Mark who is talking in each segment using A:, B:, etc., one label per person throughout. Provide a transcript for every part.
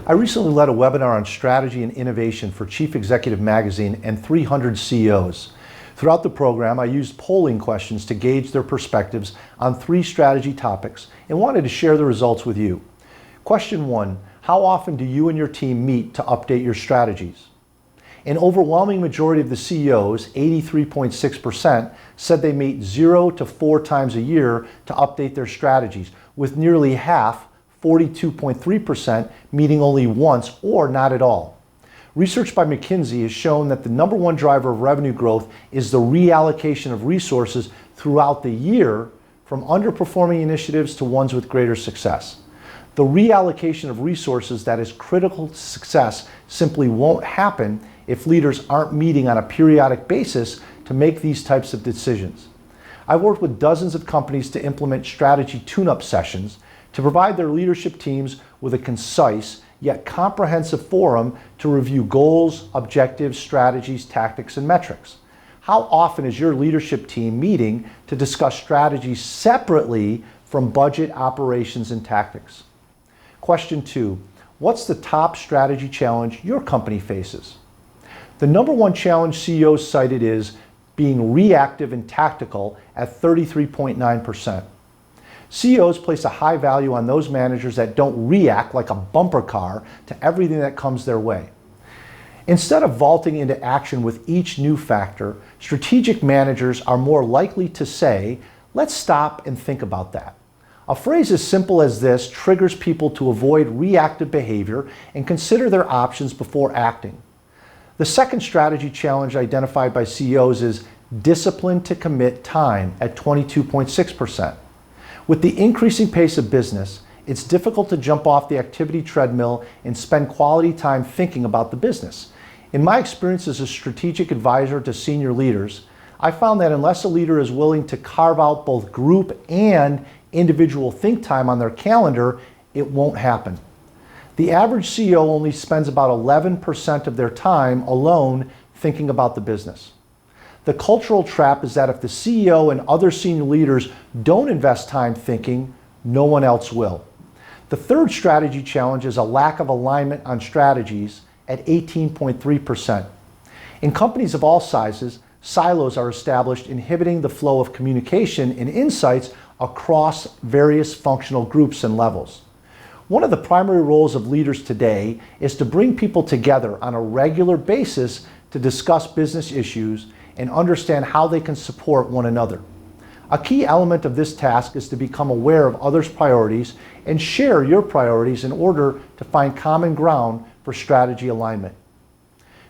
A: I recently led a webinar on strategy and innovation for Chief Executive Magazine and 300 CEOs. Throughout the program, I used polling questions to gauge their perspectives on 3 strategy topics and wanted to share the results with you. Question 1, how often do you and your team meet to update your strategies? An overwhelming majority of the CEOs, 83.6%, said they meet 0 to 4 times a year to update their strategies, with nearly half, 42.3%, meeting only once or not at all. Research by McKinsey has shown that the #1 driver of revenue growth is the reallocation of resources throughout the year from underperforming initiatives to ones with greater success. The reallocation of resources that is critical to success simply won't happen if leaders aren't meeting on a periodic basis to make these types of decisions. I've worked with dozens of companies to implement strategy tune-up sessions to provide their leadership teams with a concise yet comprehensive forum to review goals, objectives, strategies, tactics, and metrics. How often is your leadership team meeting to discuss strategies separately from budget, operations, and tactics? Question 2, what's the top strategy challenge your company faces? The #1 challenge CEOs cited is being reactive and tactical at 33.9%. CEOs place a high value on those managers that don't react like a bumper car to everything that comes their way. Instead of vaulting into action with each new factor, strategic managers are more likely to say, let's stop and think about that. A phrase as simple as this triggers people to avoid reactive behavior and consider their options before acting. The second strategy challenge identified by CEOs is discipline to commit time at 22.6%. With the increasing pace of business, it's difficult to jump off the activity treadmill and spend quality time thinking about the business. In my experience as a strategic advisor to senior leaders, I found that unless a leader is willing to carve out both group and individual think time on their calendar, it won't happen. The average CEO only spends about 11% of their time alone thinking about the business. The cultural trap is that if the CEO and other senior leaders don't invest time thinking, no one else will. The third strategy challenge is a lack of alignment on strategies at 18.3%. In companies of all sizes, silos are established, inhibiting the flow of communication and insights across various functional groups and levels. One of the primary roles of leaders today is to bring people together on a regular basis to discuss business issues and understand how they can support one another. A key element of this task is to become aware of others' priorities and share your priorities in order to find common ground for strategy alignment.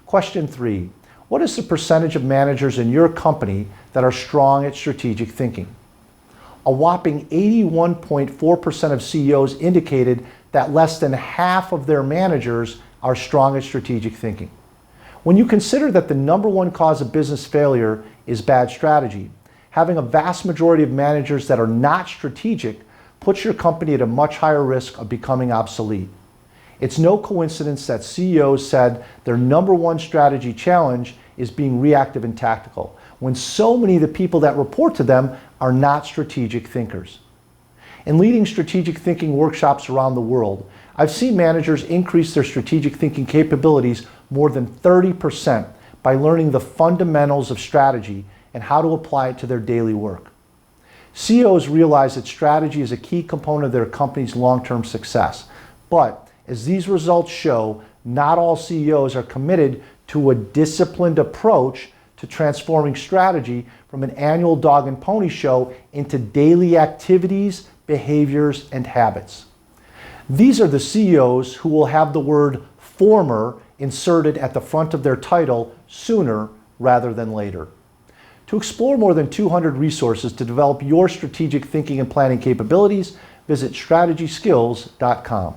A: Question 3, what is the percentage of managers in your company that are strong at strategic thinking? A whopping 81.4% of CEOs indicated that less than half of their managers are strong at strategic thinking. When you consider that the #1 cause of business failure is bad strategy, having a vast majority of managers that are not strategic puts your company at a much higher risk of becoming obsolete. It's no coincidence that CEOs said their #1 strategy challenge is being reactive and tactical, when so many of the people that report to them are not strategic thinkers. In leading strategic thinking workshops around the world, I've seen managers increase their strategic thinking capabilities more than 30% by learning the fundamentals of strategy and how to apply it to their daily work. CEOs realize that strategy is a key component of their company's long-term success. But as these results show, not all CEOs are committed to a disciplined approach to transforming strategy from an annual dog and pony show into daily activities, behaviors, and habits. These are the CEOs who will have the word former inserted at the front of their title sooner rather than later. To explore more than 200 resources to develop your strategic thinking and planning capabilities, visit strategyskills.com.